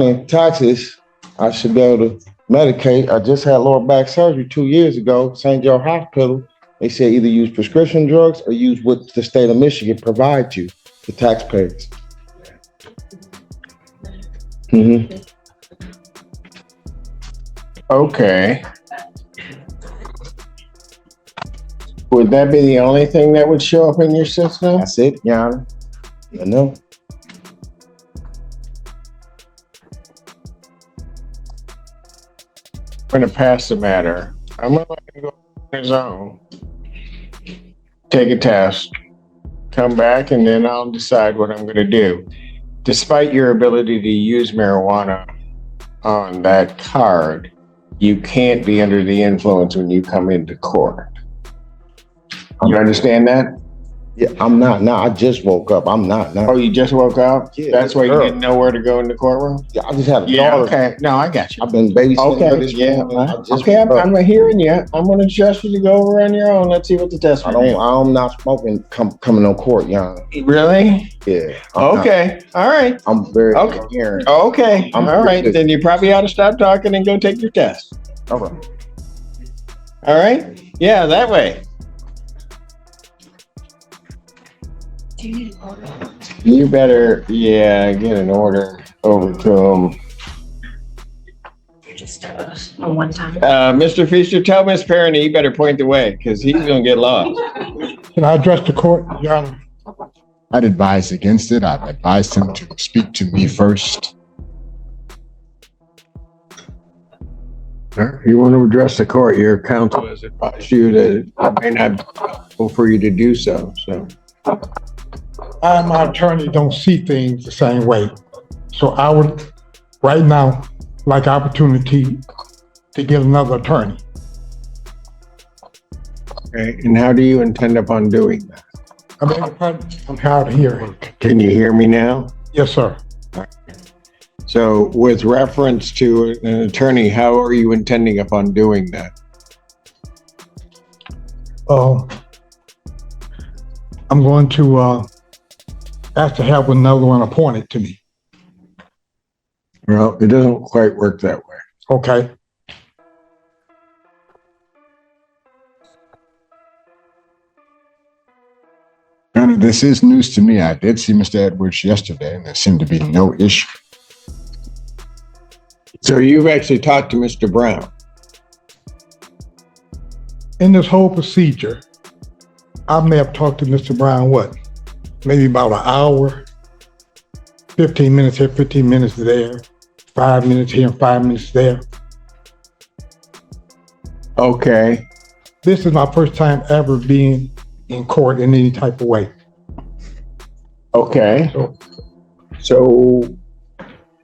in taxes, I should be able to medicate. I just had lower back surgery 2 years ago, St. Joe Hospital. They said either use prescription drugs or use what the state of Michigan provides you, the taxpayers. Mm-hmm. Okay. Would that be the only thing that would show up in your system? That's it, Your Honor. I know. I'm going to pass the matter. I'm going to let him go on his own. Take a test. Come back, and then I'll decide what I'm going to do. Despite your ability to use marijuana on that card, you can't be under the influence when you come into court. You understand that? Yeah, I'm not now. I just woke up. I'm not now. Oh, you just woke up? Yeah, that's why you sure. didn't know where to go in the courtroom? Yeah, I just had a Yeah, daughter. okay. No, I got you. I've been babysitting her Okay, this yeah. morning. I just Okay, woke up. I'm hearing you. I'm going to trust you to go over on your own. Let's see what the test is. I'm not smoking coming on court, Your Honor. Really? Yeah. Okay. All right. I'm very Okay. coherent. Okay. I'm All right. pretty- Then you probably ought to stop talking and go take your test. All right. All right? Yeah, that way. Do you need an order? You better, get an order over to him. Just on one time. Mr. Fisher, tell Miss Perrin he better point the way because he's going to get lost. Can I address the court, Your Honor? I'd advise against it. I'd advise him to speak to me first. You want to address the court, your counsel has advised you that it may not be possible for you to do so. I and my attorney don't see things the same way. So I would, right now, like opportunity to get another attorney. Okay, and how do you intend upon doing that? I beg your pardon? I'm hard of hearing. Can you hear me now? Yes, sir. So with reference to an attorney, how are you intending upon doing that? I'm going to ask to have another one appointed to me. Well, it doesn't quite work that way. Okay. Granted, this is news to me. I did see Mr. Edwards yesterday, and there seemed to be no issue. So you've actually talked to Mr. Brown? In this whole procedure, I may have talked to Mr. Brown, maybe about an hour, 15 minutes here, 15 minutes there, 5 minutes here and 5 minutes there. Okay. This is my first time ever being in court in any type of way. Okay. So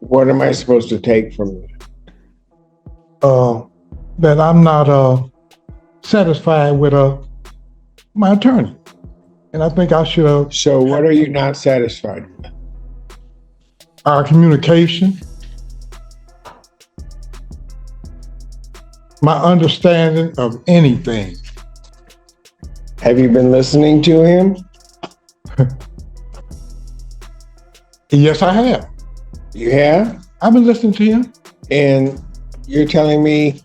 what am I supposed to take from this? That I'm not satisfied with my attorney. And I think I should have So what are you not satisfied with? our communication, my understanding of anything. Have you been listening to him? Yes, I have. You have? I've been listening to him. And you're telling me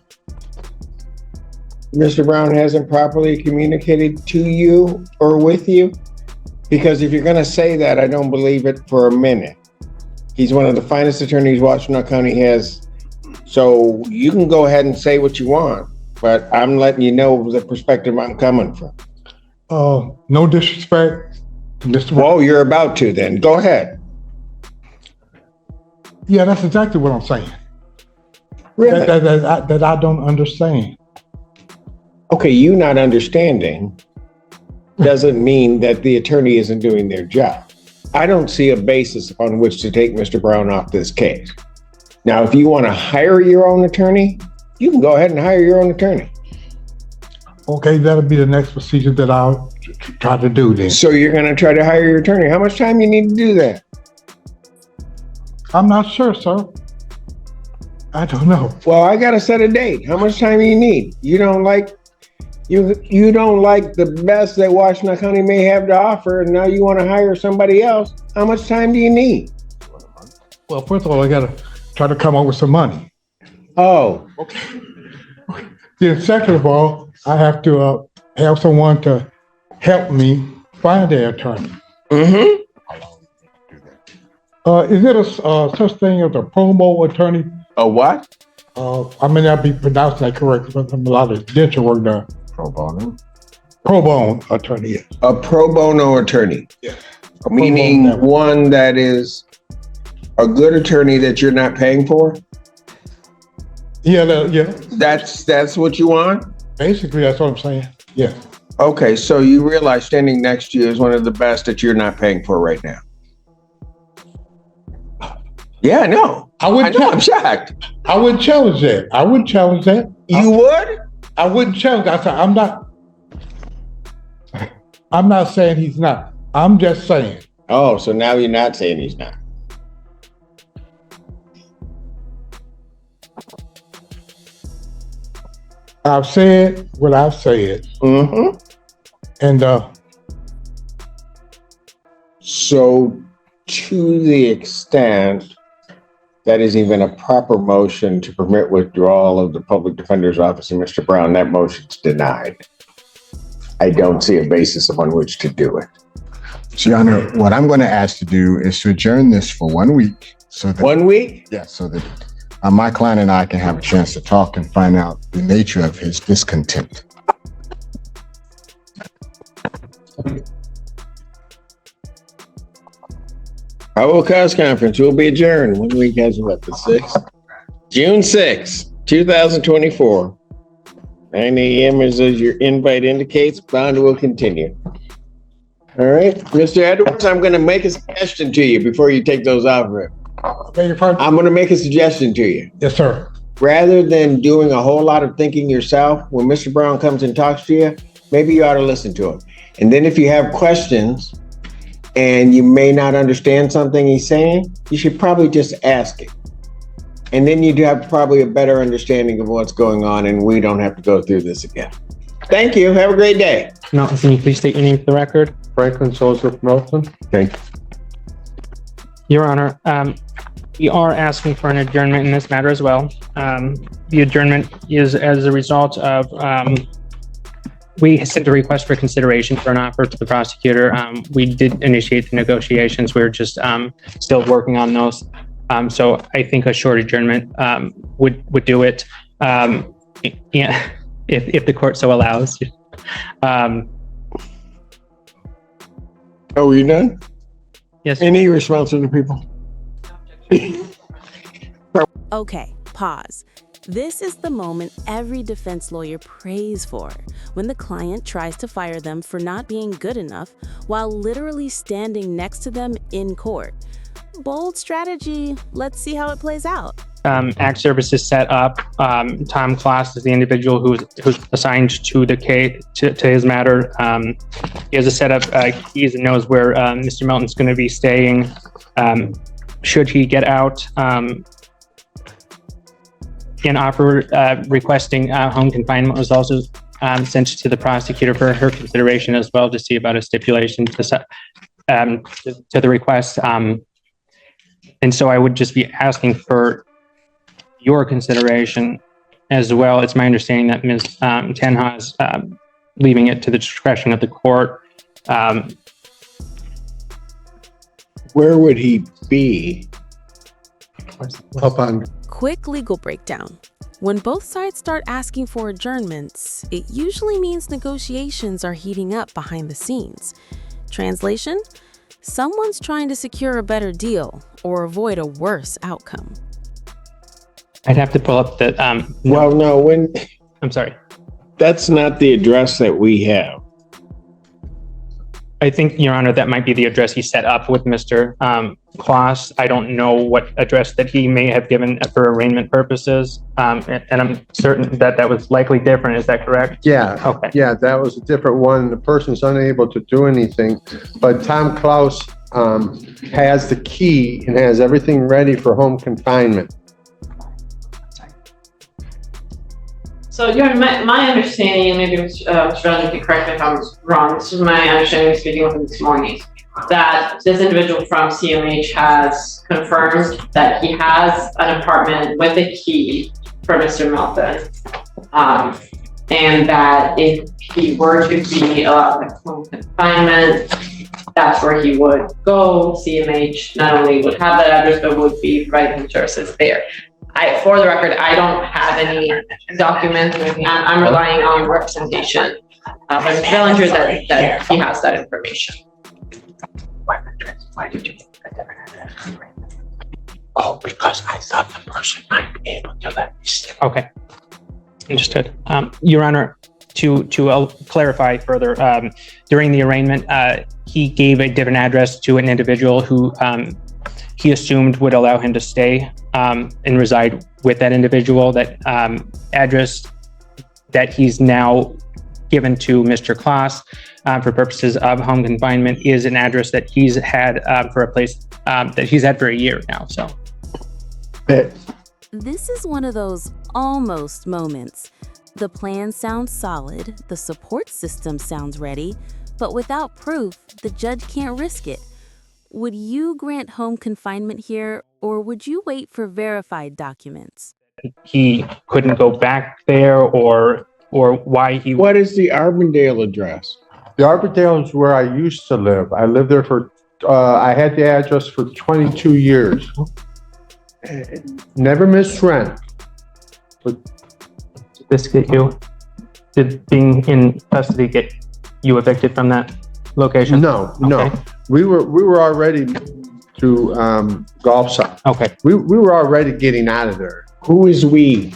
Mr. Brown hasn't properly communicated to you or with you? Because if you're going to say that, I don't believe it for a minute. He's one of the finest attorneys Washtenaw County has. So you can go ahead and say what you want, but I'm letting you know the perspective I'm coming from. No disrespect to Mr. Brown. Well, you're about to then. Go ahead. Yeah, that's exactly what I'm saying. Really? That I don't understand. Okay, you not understanding doesn't mean that the attorney isn't doing their job. I don't see a basis upon which to take Mr. Brown off this case. Now, if you want to hire your own attorney, you can go ahead and hire your own attorney. Okay, that'll be the next procedure that I'll try to do then. So you're going to try to hire your attorney. How much time you need to do that? I'm not sure, sir. I don't know. Well, I got to set a date. How much time you need? You don't like the best that Washtenaw County may have to offer, and now you want to hire somebody else. How much time do you need? Well, first of all, I gotta try to come up with some money. Oh, Then second of all, I have to have someone to help me find an attorney. Mm-hmm. Is it a such thing as a pro bono attorney? A what? I may not be pronouncing that correctly, but I'm a lot of dental work done. Pro bono. Pro bono attorney, yes. A pro bono attorney. Yes. Meaning one that is a good attorney that you're not paying for? Yeah. That's what you want? Basically, that's what I'm saying. Yeah. Okay, so you realize standing next to you is one of the best that you're not paying for right now. Yeah, I know. I'm shocked. I wouldn't challenge that. You would? I wouldn't challenge. I said, I'm not saying he's not. I'm just saying. Oh, so now you're not saying he's not. I've said what I've said. Mm-hmm. And so to the extent that is even a proper motion to permit withdrawal of the public defender's office in Mr. Brown, that motion's denied. I don't see a basis upon which to do it. So, Your Honor, what I'm going to ask to do is to adjourn this for 1 week. So that, 1 week? Yeah, so that my client and I can have a chance to talk and find out the nature of his discontent. Our will cause conference will be adjourned. 1 week has what, the 6th? June 6th, 2024. 9 a.m. as your invite indicates. Bond will continue. All right, Mr. Edwards, I'm going to make a suggestion to you before you take those off. beg your pardon? I'm going to make a suggestion to you. Yes, sir. Rather than doing a whole lot of thinking yourself, when Mr. Brown comes and talks to you, maybe you ought to listen to him. And then if you have questions and you may not understand something he's saying, you should probably just ask it. And then you'd have probably a better understanding of what's going on, and we don't have to go through this again. Thank you. Have a great day. No, can you please state your name for the record? Franklin Joseph Milton. Okay. Your Honor, we are asking for an adjournment in this matter as well. The adjournment is as a result of, we sent a request for consideration for an offer to the prosecutor. We did initiate the negotiations. We're just still working on those. So I think a short adjournment would do it. Yeah, if the court so allows. Oh, you done? Yes. Any response to the people? Okay, pause. This is the moment every defense lawyer prays for, when the client tries to fire them for not being good enough while literally standing next to them in court. Bold strategy. Let's see how it plays out. Act Service is set up. Tom Kloss is the individual who's assigned to the case, to his matter. He has a setup. He knows where Mr. Melton's going to be staying. Should he get out, an offer requesting home confinement was also sent to the prosecutor for her consideration as well, to see about a stipulation to the request. And so I would just be asking for your consideration as well. It's my understanding that Ms. Tenha is leaving it to the discretion of the court. Where would he be? Up on Quick legal breakdown. When both sides start asking for adjournments, it usually means negotiations are heating up behind the scenes. Translation? Someone's trying to secure a better deal or avoid a worse outcome. I'd have to pull up the, Well, no, I'm sorry. that's not the address that we have. I think, Your Honor, that might be the address he set up with Mr. Kloss. I don't know what address that he may have given for arraignment purposes. And I'm certain that that was likely different. Is that correct? Yeah. Okay. Yeah, that was a different one. The person's unable to do anything, but Tom Klaus has the key and has everything ready for home confinement. So, Your Honor, my understanding, and maybe Mr. Roger can correct me if I'm wrong, this is my understanding speaking with him this morning. that this individual from CMH has confirmed that he has an apartment with a key for Mr. Melton. And that if he were to be allowed to home confinement, that's where he would go. CMH not only would have that address, but would be providing services there. For the record, I don't have any documents. I'm relying on representation by Mr. Bellinger that he has that information. Why did you get a different address? Oh, because I thought the person might be able to let me stay. Okay. Understood. Your Honor, to clarify further, during the arraignment, he gave a different address to an individual who he assumed would allow him to stay and reside with that individual. That address that he's now given to Mr. Klaus for purposes of home confinement is an address that he's had for a place that he's had for a year now. So. This is one of those almost moments. The plan sounds solid, the support system sounds ready, but without proof, the judge can't risk it. Would you grant home confinement here, or would you wait for verified documents? He couldn't go back there, or why he... What is the Arbondale address? The Arbondale is where I used to live. I lived there for, I had the address for 22 years. Never missed rent. Did this get you? Did being in custody get you evicted from that location? No, no. Okay. We were already to Gulfside. Okay. We were already getting out of there. Who is we?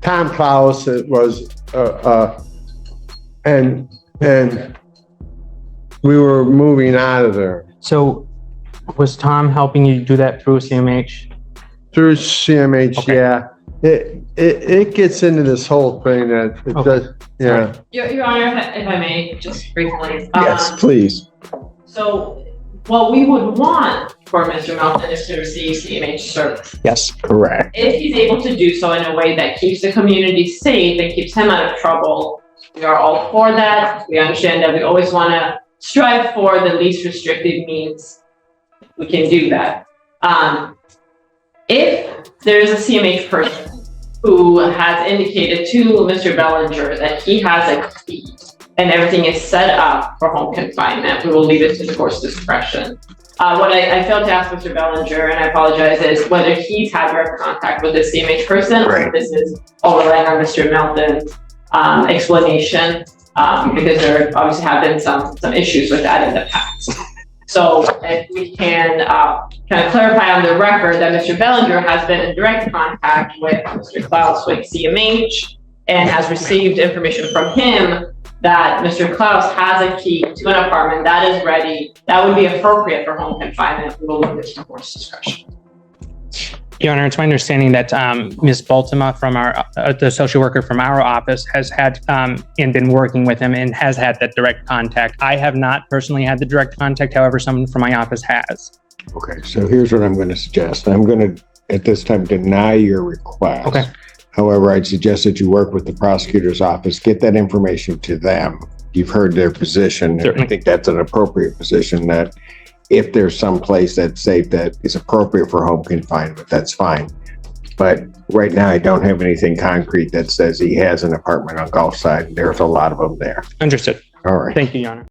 Tom Klaus was, and we were moving out of there. So was Tom helping you do that through CMH? Through CMH, Okay. yeah. It gets into this whole thing that it Okay. does, yeah. Your Honor, if I may, just briefly. Yes, please. So what we would want for Mr. Melton is to receive CMH service. Yes. Correct. If he's able to do so in a way that keeps the community safe and keeps him out of trouble, we are all for that. We understand that we always want to strive for the least restrictive means we can do that. If there is a CMH person who has indicated to Mr. Bellinger that he has a key and everything is set up for home confinement, we will leave it to the court's discretion. What I failed to ask Mr. Bellinger, and I apologize, is whether he's had direct contact with the CMH person, or if this is all relying on Mr. Melton's explanation, because there obviously have been some issues with that in the past. So if we can kind of clarify on the record that Mr. Bellinger has been in direct contact with Mr. Klaus with CMH and has received information from him that Mr. Klaus has a key to an apartment that is ready, that would be appropriate for home confinement. We will leave it to the court's discretion. Your Honor, it's my understanding that Ms. Baltima from the social worker from our office has had and been working with him and has had that direct contact. I have not personally had the direct contact, however, someone from my office has. Okay, so here's what I'm going to suggest. I'm going to, at this time, deny your request. Okay. However, I'd suggest that you work with the prosecutor's office, get that information to them. You've heard their position. And Certainly. I think that's an appropriate position, that if there's some place that's safe that is appropriate for home confinement, that's fine. But right now, I don't have anything concrete that says he has an apartment on Gulfside. There's a lot of them there. Understood. All right. Thank you, Your Honor.